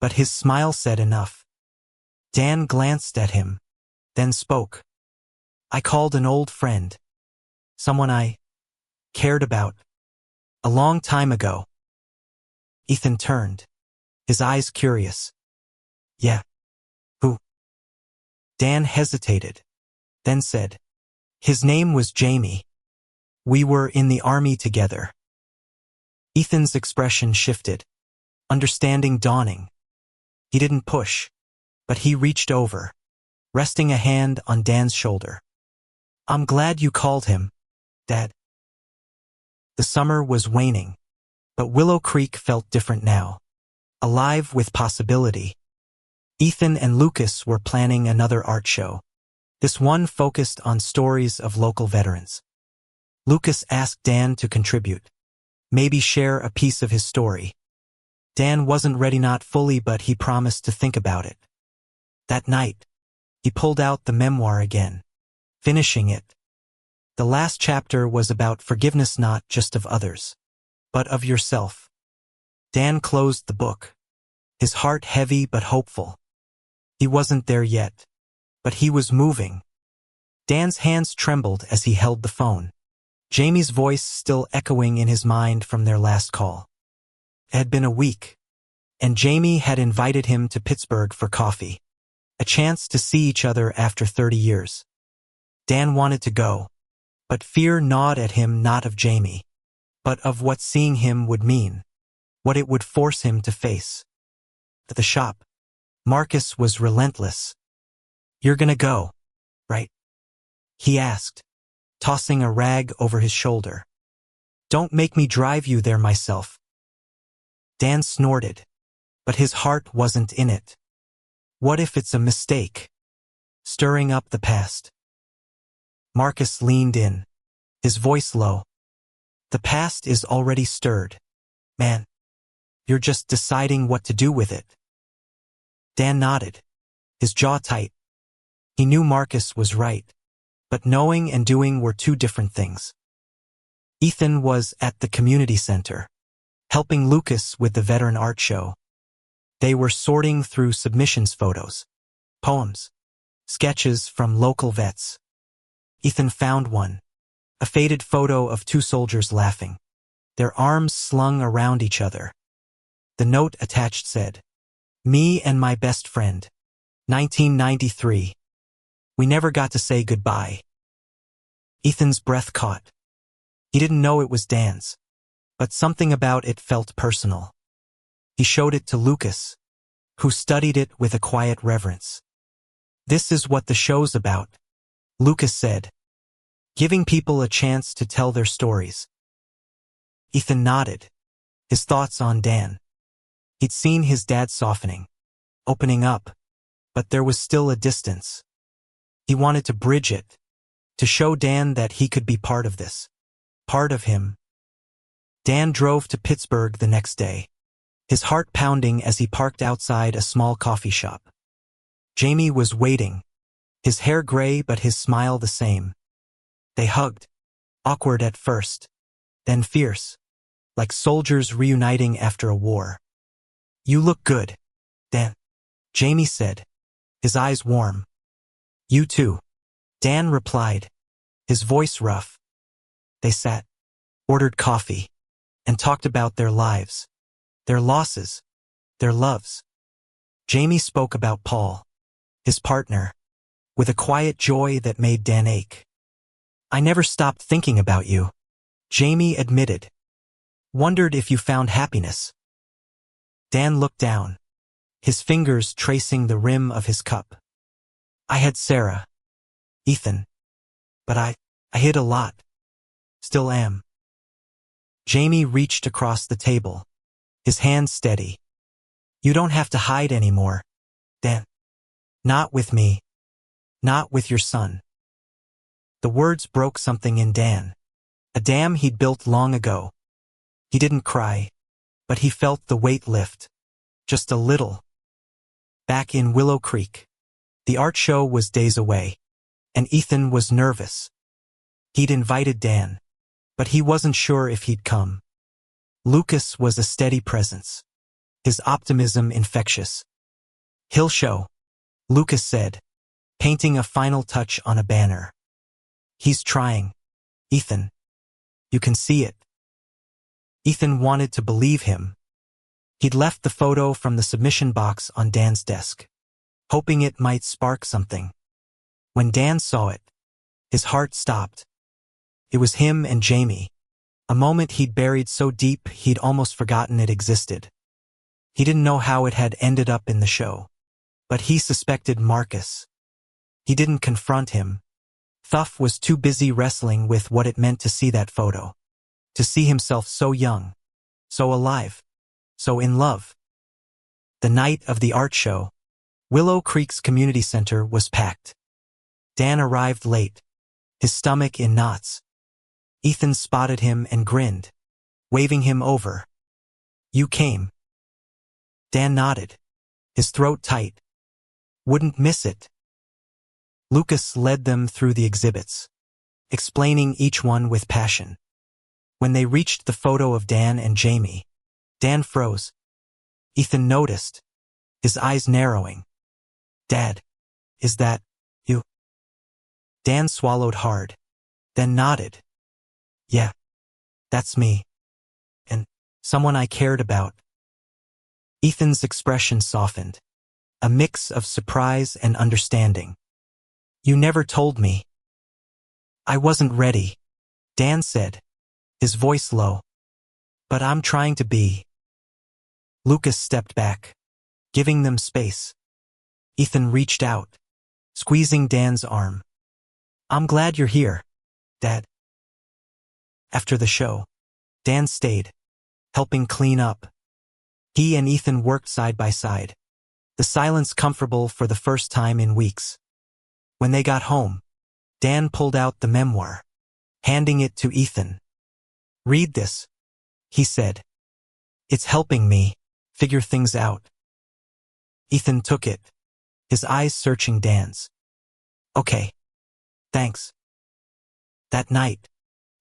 [SPEAKER 1] but his smile said enough. Dan glanced at him, then spoke. "I called an old friend, someone I cared about, a long time ago." Ethan turned, his eyes curious. "Yeah. Who?" Dan hesitated, then said, "His name was Jamie. We were in the army together." Ethan's expression shifted, understanding dawning. He didn't push, but he reached over, resting a hand on Dan's shoulder. "I'm glad you called him, Dad." The summer was waning, but Willow Creek felt different now, alive with possibility. Ethan and Lucas were planning another art show, this one focused on stories of local veterans. Lucas asked Dan to contribute, maybe share a piece of his story. Dan wasn't ready, not fully, but he promised to think about it. That night, he pulled out the memoir again, finishing it. The last chapter was about forgiveness, not just of others, but of yourself. Dan closed the book, his heart heavy but hopeful. He wasn't there yet, but he was moving. Dan's hands trembled as he held the phone, Jamie's voice still echoing in his mind from their last call. It had been a week, and Jamie had invited him to Pittsburgh for coffee, a chance to see each other after 30 years. Dan wanted to go, but fear gnawed at him, not of Jamie, but of what seeing him would mean, what it would force him to face. At the shop, Marcus was relentless. "You're gonna go, right?" he asked, tossing a rag over his shoulder. "Don't make me drive you there myself." Dan snorted, but his heart wasn't in it. What if it's a mistake? Stirring up the past. Marcus leaned in, his voice low. "The past is already stirred, man. You're just deciding what to do with it." Dan nodded, his jaw tight. He knew Marcus was right, but knowing and doing were two different things. Ethan was at the community center, helping Lucas with the veteran art show. They were sorting through submissions, photos, poems, sketches from local vets. Ethan found one, a faded photo of two soldiers laughing, their arms slung around each other. The note attached said, "Me and my best friend, 1993. We never got to say goodbye." Ethan's breath caught. He didn't know it was Dan's, but something about it felt personal. He showed it to Lucas, who studied it with a quiet reverence. "This is what the show's about," Lucas said, "giving people a chance to tell their stories." Ethan nodded, his thoughts on Dan. He'd seen his dad softening, opening up, but there was still a distance. He wanted to bridge it, to show Dan that he could be part of this. part of him. Dan drove to Pittsburgh the next day, his heart pounding as he parked outside a small coffee shop. Jamie was waiting, his hair gray but his smile the same. They hugged, awkward at first, then fierce, like soldiers reuniting after a war. "You look good, Dan," Jamie said, his eyes warm. "You too," Dan replied, his voice rough. They sat, ordered coffee, and talked about their lives, their losses, their loves. Jamie spoke about Paul, his partner, with a quiet joy that made Dan ache. "I never stopped thinking about you," Jamie admitted. "Wondered if you found happiness." Dan looked down, his fingers tracing the rim of his cup. "I had Sarah, Ethan, but I hid a lot. Still am." Jamie reached across the table, his hand steady. "You don't have to hide anymore, Dan. Not with me. Not with your son." The words broke something in Dan, a dam he'd built long ago. He didn't cry, but he felt the weight lift, just a little. Back in Willow Creek, the art show was days away, and Ethan was nervous. He'd invited Dan, but he wasn't sure if he'd come. Lucas was a steady presence, his optimism infectious. "He'll show," Lucas said, painting a final touch on a banner. "He's trying, Ethan. You can see it." Ethan wanted to believe him. He'd left the photo from the submission box on Dan's desk, hoping it might spark something. When Dan saw it, his heart stopped. It was him and Jamie, a moment he'd buried so deep he'd almost forgotten it existed. He didn't know how it had ended up in the show, but he suspected Marcus. He didn't confront him. Thuff was too busy wrestling with what it meant to see that photo, to see himself so young, so alive, so in love. The night of the art show, Willow Creek's community center was packed. Dan arrived late, his stomach in knots. Ethan spotted him and grinned, waving him over. "You came." Dan nodded, his throat tight. "Wouldn't miss it." Lucas led them through the exhibits, explaining each one with passion. When they reached the photo of Dan and Jamie, Dan froze. Ethan noticed, his eyes narrowing. "Dad, is that you?" Dan swallowed hard, then nodded. "Yeah, that's me. And someone I cared about." Ethan's expression softened, a mix of surprise and understanding. "You never told me." "I wasn't ready," Dan said, his voice low. "But I'm trying to be." Lucas stepped back, giving them space. Ethan reached out, squeezing Dan's arm. "I'm glad you're here, Dad." After the show, Dan stayed, helping clean up. He and Ethan worked side by side, the silence comfortable for the first time in weeks. When they got home, Dan pulled out the memoir, handing it to Ethan. "Read this," he said. "It's helping me figure things out." Ethan took it, his eyes searching Dan's. "Okay, thanks." That night,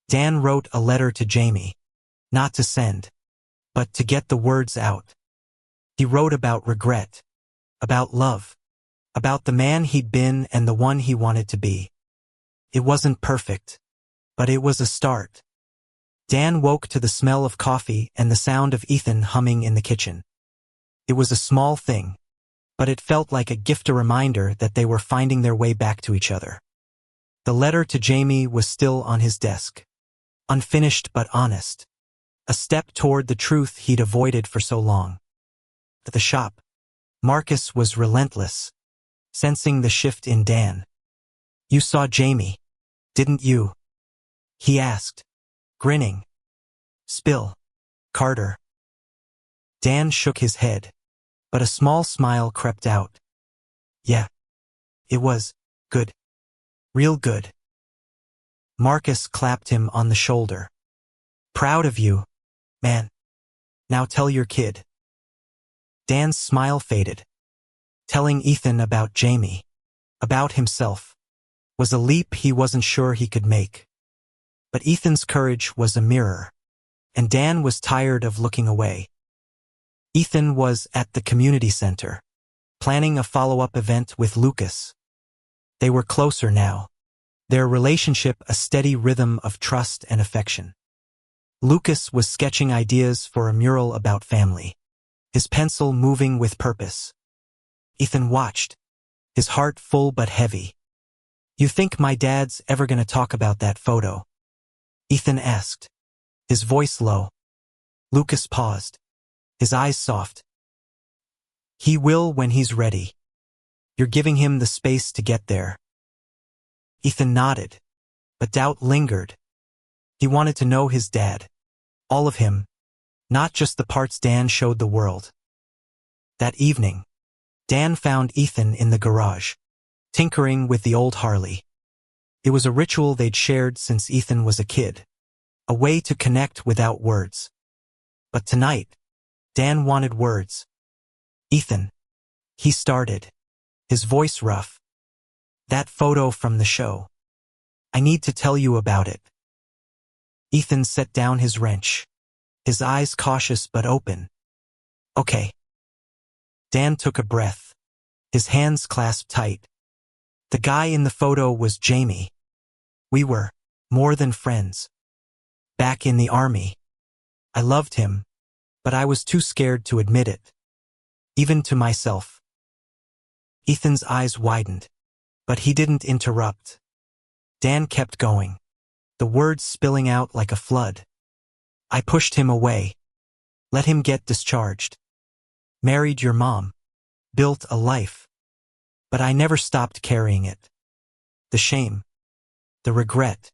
[SPEAKER 1] Dan wrote a letter to Jamie, not to send, but to get the words out. He wrote about regret, about love, about the man he'd been and the one he wanted to be. It wasn't perfect, but it was a start. Dan woke to the smell of coffee and the sound of Ethan humming in the kitchen. It was a small thing, but it felt like a gift, a reminder that they were finding their way back to each other. The letter to Jamie was still on his desk, unfinished but honest, a step toward the truth he'd avoided for so long. At the shop, Marcus was relentless, sensing the shift in Dan. "You saw Jamie, didn't you?" he asked, grinning. "Spill, Carter." Dan shook his head, but a small smile crept out. "Yeah, it was good. Real good." Marcus clapped him on the shoulder. Proud of you, man. Now tell your kid. Dan's smile faded. Telling Ethan about Jamie, about himself, was a leap he wasn't sure he could make. But Ethan's courage was a mirror, and Dan was tired of looking away. Ethan was at the community center, planning a follow-up event with Lucas. They were closer now, their relationship a steady rhythm of trust and affection. Lucas was sketching ideas for a mural about family, his pencil moving with purpose. Ethan watched, his heart full but heavy. You think my dad's ever gonna talk about that photo? Ethan asked, his voice low. Lucas paused, his eyes soft. He will when he's ready. You're giving him the space to get there. Ethan nodded, but doubt lingered. He wanted to know his dad. All of him, not just the parts Dan showed the world. That evening, Dan found Ethan in the garage, tinkering with the old Harley. It was a ritual they'd shared since Ethan was a kid, a way to connect without words. But tonight, Dan wanted words. Ethan, he started, his voice rough. That photo from the show. I need to tell you about it. Ethan set down his wrench, his eyes cautious but open. Okay. Dan took a breath, his hands clasped tight. The guy in the photo was Jamie. We were more than friends. Back in the army. I loved him, but I was too scared to admit it. Even to myself. Ethan's eyes widened, but he didn't interrupt. Dan kept going, the words spilling out like a flood. I pushed him away. Let him get discharged. Married your mom. Built a life. But I never stopped carrying it. The shame. The regret.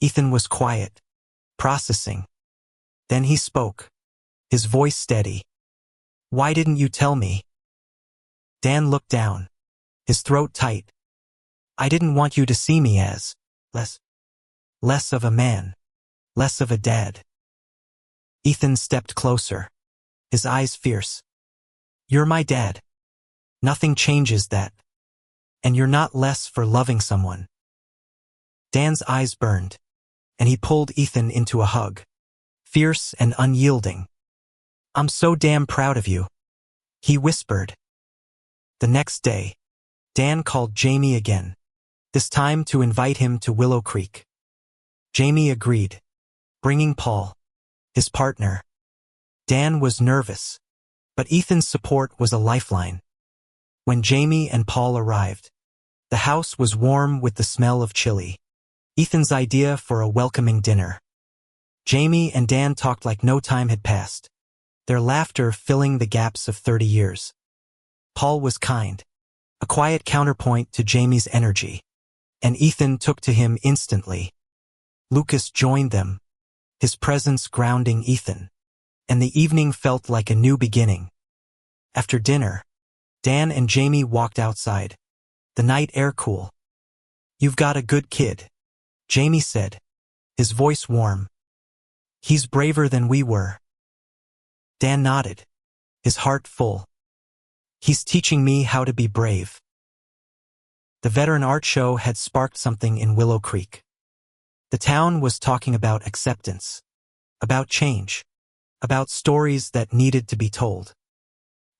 [SPEAKER 1] Ethan was quiet, processing. Then he spoke, his voice steady. Why didn't you tell me? Dan looked down, his throat tight. I didn't want you to see me as less of a man, less of a dad. Ethan stepped closer, his eyes fierce. You're my dad. Nothing changes that. And you're not less for loving someone. Dan's eyes burned, and he pulled Ethan into a hug, fierce and unyielding. I'm so damn proud of you, he whispered. The next day, Dan called Jamie again, this time to invite him to Willow Creek. Jamie agreed, bringing Paul, his partner. Dan was nervous, but Ethan's support was a lifeline. When Jamie and Paul arrived, the house was warm with the smell of chili, Ethan's idea for a welcoming dinner. Jamie and Dan talked like no time had passed, their laughter filling the gaps of 30 years. Paul was kind, a quiet counterpoint to Jamie's energy, and Ethan took to him instantly. Lucas joined them, his presence grounding Ethan, and the evening felt like a new beginning. After dinner, Dan and Jamie walked outside, the night air cool. You've got a good kid, Jamie said, his voice warm. He's braver than we were. Dan nodded, his heart full. He's teaching me how to be brave. The veteran art show had sparked something in Willow Creek. The town was talking about acceptance, about change, about stories that needed to be told.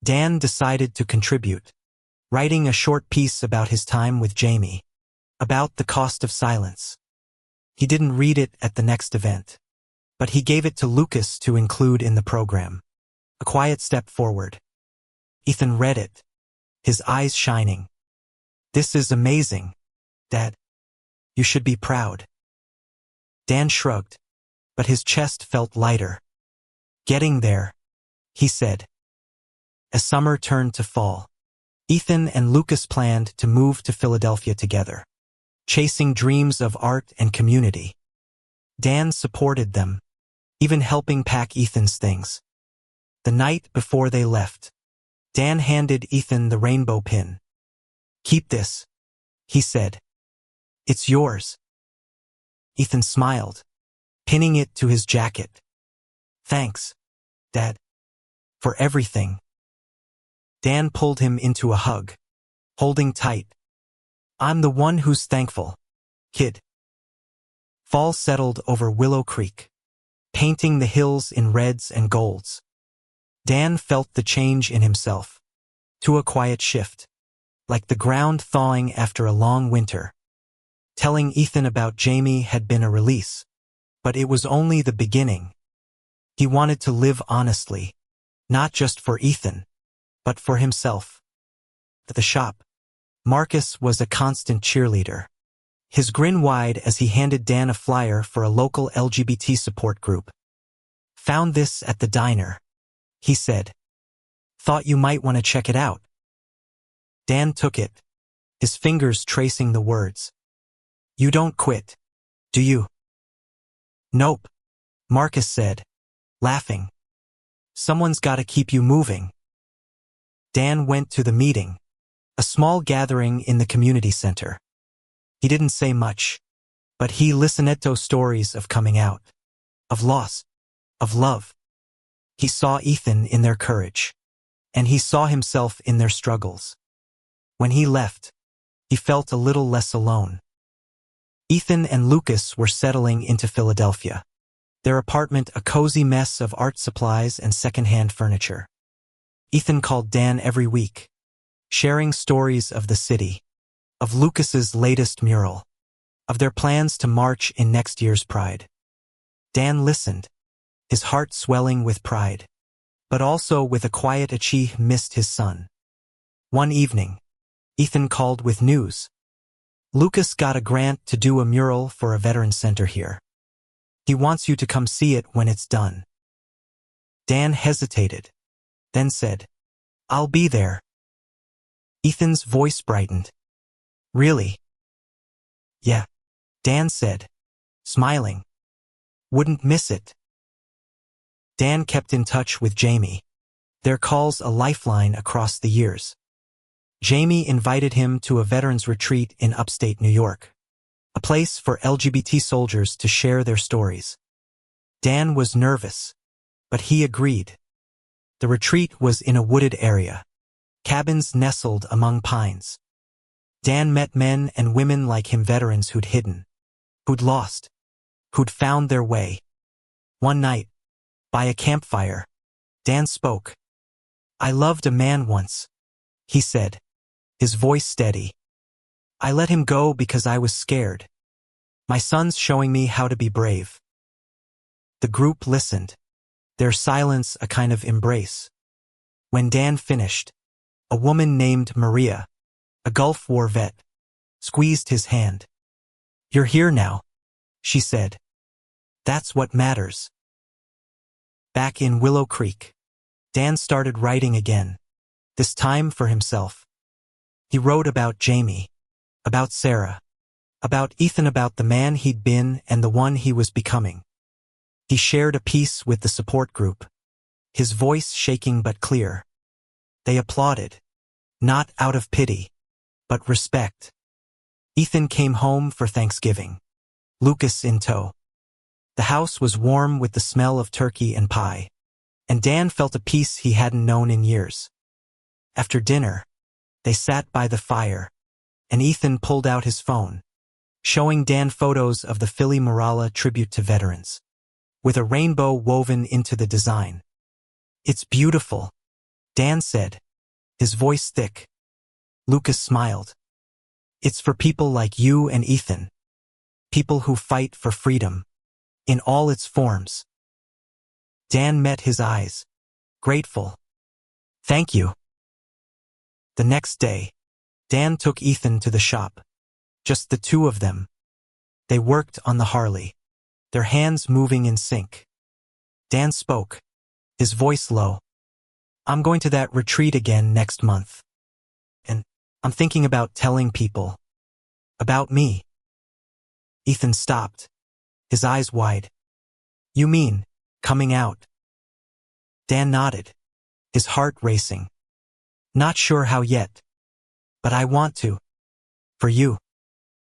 [SPEAKER 1] Dan decided to contribute, writing a short piece about his time with Jamie, about the cost of silence. He didn't read it at the next event, but he gave it to Lucas to include in the program. A quiet step forward. Ethan read it, his eyes shining. This is amazing, Dad. You should be proud. Dan shrugged, but his chest felt lighter. Getting there, he said. As summer turned to fall, Ethan and Lucas planned to move to Philadelphia together, chasing dreams of art and community. Dan supported them, even helping pack Ethan's things. The night before they left, Dan handed Ethan the rainbow pin. Keep this, he said. It's yours. Ethan smiled, pinning it to his jacket. "Thanks, Dad, for everything." Dan pulled him into a hug, holding tight. "I'm the one who's thankful, kid." Fall settled over Willow Creek, painting the hills in reds and golds. Dan felt the change in himself, to a quiet shift, like the ground thawing after a long winter. Telling Ethan about Jamie had been a release, but it was only the beginning. He wanted to live honestly, not just for Ethan, but for himself. At the shop, Marcus was a constant cheerleader, his grin wide as he handed Dan a flyer for a local LGBT support group. "Found this at the diner," he said. "Thought you might want to check it out." Dan took it, his fingers tracing the words. "You don't quit, do you?" "Nope," Marcus said, laughing. "Someone's got to keep you moving." Dan went to the meeting, a small gathering in the community center. He didn't say much, but he listened to stories of coming out, of loss, of love. He saw Ethan in their courage, and he saw himself in their struggles. When he left, he felt a little less alone. Ethan and Lucas were settling into Philadelphia, their apartment a cozy mess of art supplies and secondhand furniture. Ethan called Dan every week, sharing stories of the city, of Lucas's latest mural, of their plans to march in next year's Pride. Dan listened, his heart swelling with pride, but also with a quiet he missed his son. One evening, Ethan called with news. "Lucas got a grant to do a mural for a veteran center here. He wants you to come see it when it's done." Dan hesitated, then said, "I'll be there." Ethan's voice brightened. "Really?" "Yeah," Dan said, smiling. "Wouldn't miss it." Dan kept in touch with Jamie, their calls a lifeline across the years. Jamie invited him to a veterans retreat in upstate New York, a place for LGBT soldiers to share their stories. Dan was nervous, but he agreed. The retreat was in a wooded area, cabins nestled among pines. Dan met men and women like him, veterans who'd hidden, who'd lost, who'd found their way. One night, by a campfire, Dan spoke. "I loved a man once," he said, his voice steady. "I let him go because I was scared. My son's showing me how to be brave." The group listened, their silence a kind of embrace. When Dan finished, a woman named Maria, a Gulf War vet, squeezed his hand. "You're here now," she said. "That's what matters." Back in Willow Creek, Dan started writing again, this time for himself. He wrote about Jamie, about Sarah, about Ethan, about the man he'd been and the one he was becoming. He shared a piece with the support group, his voice shaking but clear. They applauded, not out of pity, but respect. Ethan came home for Thanksgiving, Lucas in tow. The house was warm with the smell of turkey and pie, and Dan felt a peace he hadn't known in years. After dinner, they sat by the fire, and Ethan pulled out his phone, showing Dan photos of the Philly Morala tribute to veterans, with a rainbow woven into the design. "It's beautiful," Dan said, his voice thick. Lucas smiled. "It's for people like you and Ethan, people who fight for freedom, in all its forms." Dan met his eyes, grateful. "Thank you." The next day, Dan took Ethan to the shop, just the two of them. They worked on the Harley, their hands moving in sync. Dan spoke, his voice low. "I'm going to that retreat again next month. And I'm thinking about telling people about me." Ethan stopped, his eyes wide. "You mean coming out?" Dan nodded, his heart racing. "Not sure how yet, but I want to. For you.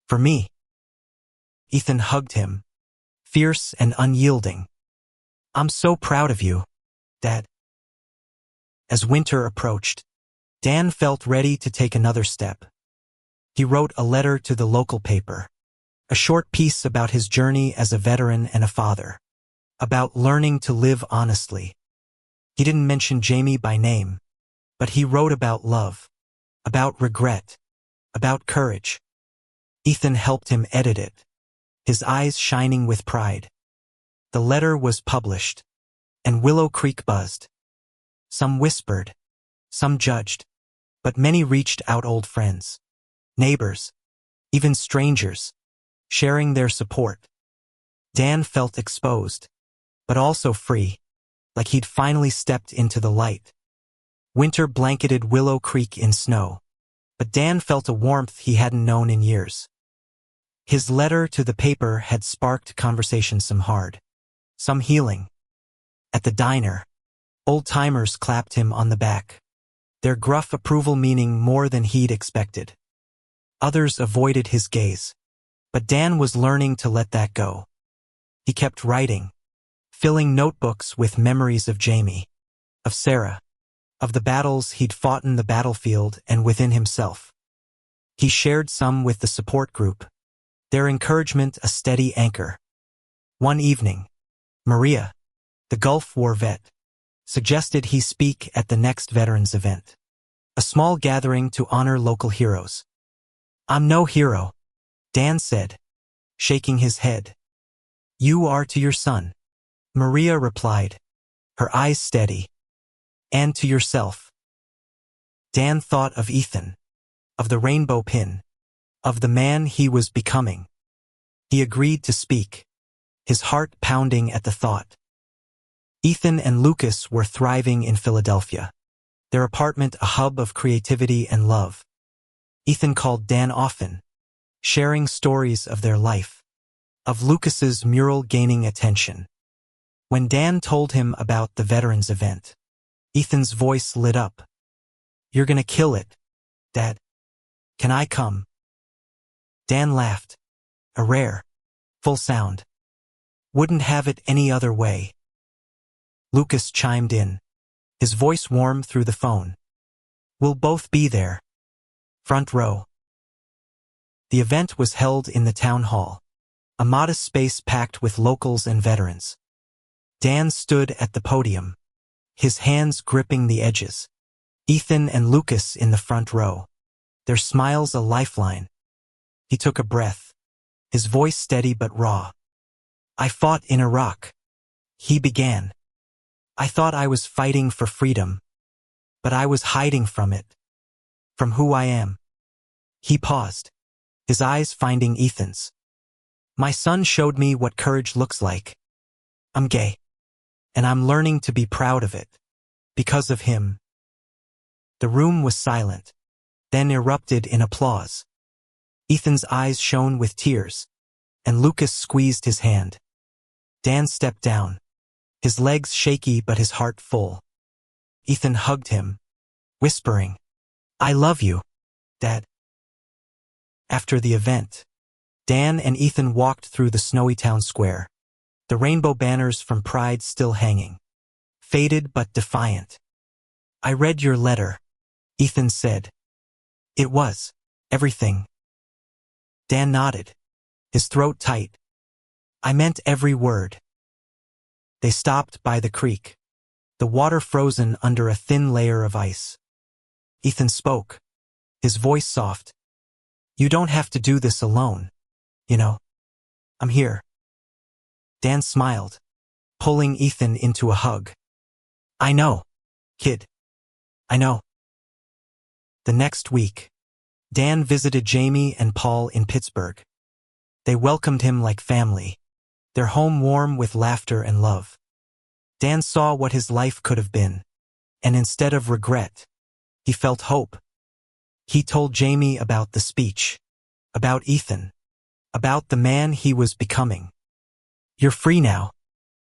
[SPEAKER 1] For me." Ethan hugged him, fierce and unyielding. "I'm so proud of you, Dad." As winter approached, Dan felt ready to take another step. He wrote a letter to the local paper, a short piece about his journey as a veteran and a father, about learning to live honestly. He didn't mention Jamie by name, but he wrote about love, about regret, about courage. Ethan helped him edit it, his eyes shining with pride. The letter was published, and Willow Creek buzzed. Some whispered, some judged, but many reached out, old friends, neighbors, even strangers, sharing their support. Dan felt exposed, but also free, like he'd finally stepped into the light. Winter blanketed Willow Creek in snow, but Dan felt a warmth he hadn't known in years. His letter to the paper had sparked conversation, some hard, some healing. At the diner, old-timers clapped him on the back, their gruff approval meaning more than he'd expected. Others avoided his gaze, but Dan was learning to let that go. He kept writing, filling notebooks with memories of Jamie, of Sarah, of the battles he'd fought in the battlefield and within himself. He shared some with the support group, their encouragement a steady anchor. One evening, Maria, the Gulf War vet, suggested he speak at the next veterans event, a small gathering to honor local heroes. "I'm no hero," Dan said, shaking his head. "You are to your son," Maria replied, her eyes steady. "And to yourself." Dan thought of Ethan, of the rainbow pin, of the man he was becoming. He agreed to speak, his heart pounding at the thought. Ethan and Lucas were thriving in Philadelphia, their apartment a hub of creativity and love. Ethan called Dan often, sharing stories of their life, of Lucas's mural gaining attention. When Dan told him about the veterans event, Ethan's voice lit up. "You're gonna kill it, Dad. Can I come?" Dan laughed, a rare, full sound. "Wouldn't have it any other way." Lucas chimed in, his voice warm through the phone. "We'll both be there. Front row." The event was held in the town hall, a modest space packed with locals and veterans. Dan stood at the podium, his hands gripping the edges. Ethan and Lucas in the front row, their smiles a lifeline. He took a breath, his voice steady but raw. "I fought in Iraq," he began. "I thought I was fighting for freedom, but I was hiding from it, from who I am." He paused, his eyes finding Ethan's. "My son showed me what courage looks like. I'm gay, and I'm learning to be proud of it, because of him." The room was silent, then erupted in applause. Ethan's eyes shone with tears, and Lucas squeezed his hand. Dan stepped down, his legs shaky but his heart full. Ethan hugged him, whispering, "I love you, Dad." After the event, Dan and Ethan walked through the snowy town square, the rainbow banners from Pride still hanging, faded but defiant. "I read your letter," Ethan said. "It was everything." Dan nodded, his throat tight. "I meant every word." They stopped by the creek, the water frozen under a thin layer of ice. Ethan spoke, his voice soft. "You don't have to do this alone, you know. I'm here." Dan smiled, pulling Ethan into a hug. "I know, kid. I know." The next week, Dan visited Jamie and Paul in Pittsburgh. They welcomed him like family, their home warm with laughter and love. Dan saw what his life could have been, and instead of regret, he felt hope. He told Jamie about the speech, about Ethan, about the man he was becoming. "You're free now,"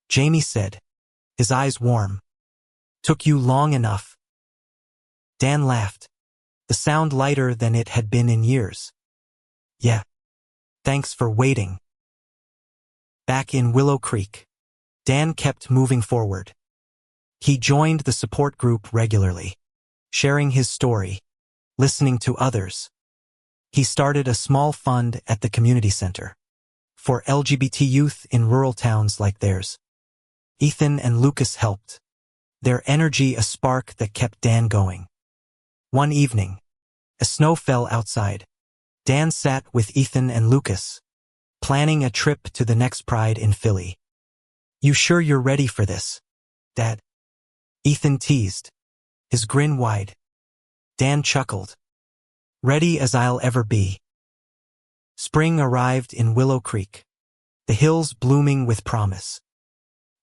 [SPEAKER 1] Jamie said, his eyes warm. "Took you long enough." Dan laughed, the sound lighter than it had been in years. "Yeah, thanks for waiting." Back in Willow Creek, Dan kept moving forward. He joined the support group regularly, sharing his story, listening to others. He started a small fund at the community center for LGBT youth in rural towns like theirs. Ethan and Lucas helped, their energy a spark that kept Dan going. One evening, as snow fell outside, Dan sat with Ethan and Lucas, planning a trip to the next Pride in Philly. "You sure you're ready for this, Dad?" Ethan teased, his grin wide. Dan chuckled. "Ready as I'll ever be." Spring arrived in Willow Creek, the hills blooming with promise.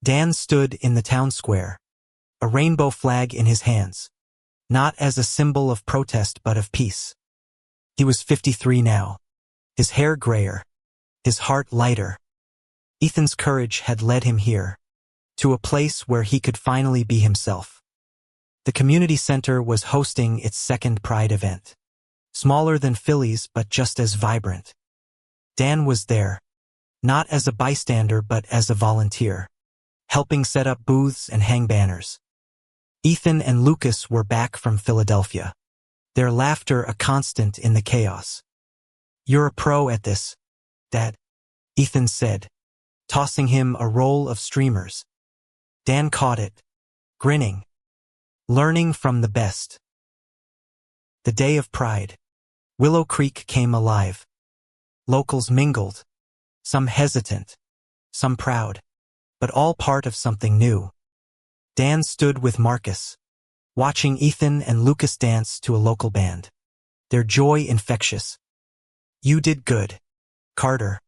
[SPEAKER 1] Dan stood in the town square, a rainbow flag in his hands, not as a symbol of protest but of peace. He was 53 now, his hair grayer, his heart lighter. Ethan's courage had led him here, to a place where he could finally be himself. The community center was hosting its second Pride event. Smaller than Philly's but just as vibrant. Dan was there, not as a bystander but as a volunteer, helping set up booths and hang banners. Ethan and Lucas were back from Philadelphia, their laughter a constant in the chaos. "You're a pro at this, Dad," Ethan said, tossing him a roll of streamers. Dan caught it, grinning, learning from the best. The day of Pride, Willow Creek came alive. Locals mingled, some hesitant, some proud, but all part of something new. Dan stood with Marcus, watching Ethan and Lucas dance to a local band, their joy infectious. "You did good, Carter,"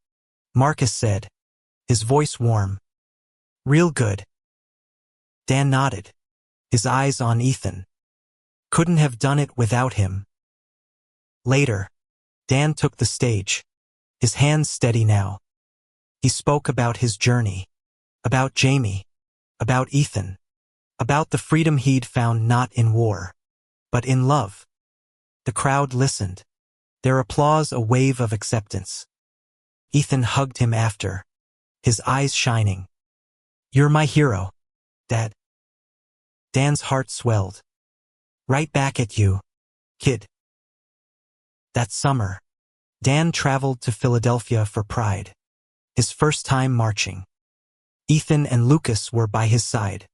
[SPEAKER 1] Marcus said, his voice warm. "Real good." Dan nodded, his eyes on Ethan. Couldn't have done it without him. Later, Dan took the stage, his hands steady now. He spoke about his journey, about Jamie, about Ethan, about the freedom he'd found not in war, but in love. The crowd listened, their applause a wave of acceptance. Ethan hugged him after, his eyes shining. "You're my hero, Dad." Dan's heart swelled. "Right back at you, kid." That summer, Dan traveled to Philadelphia for Pride, his first time marching. Ethan and Lucas were by his side,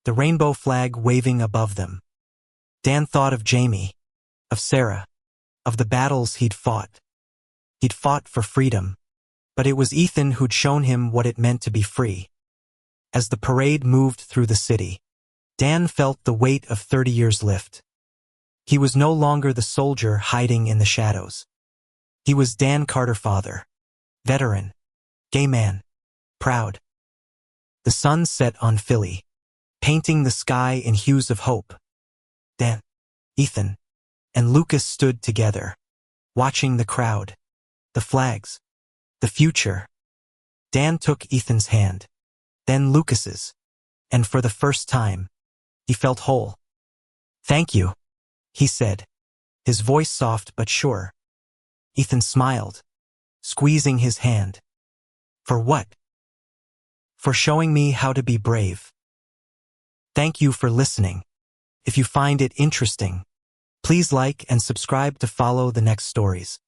[SPEAKER 1] the rainbow flag waving above them. Dan thought of Jamie, of Sarah, of the battles he'd fought. He'd fought for freedom, but it was Ethan who'd shown him what it meant to be free. As the parade moved through the city, Dan felt the weight of 30 years lift. He was no longer the soldier hiding in the shadows. He was Dan Carter, father, veteran, gay man, proud. The sun set on Philly, painting the sky in hues of hope. Dan, Ethan, and Lucas stood together, watching the crowd, the flags, the future. Dan took Ethan's hand, then Lucas's, and for the first time, he felt whole. "Thank you," he said, his voice soft but sure. Ethan smiled, squeezing his hand. "For what?" "For showing me how to be brave." Thank you for listening. If you find it interesting, please like and subscribe to follow the next stories.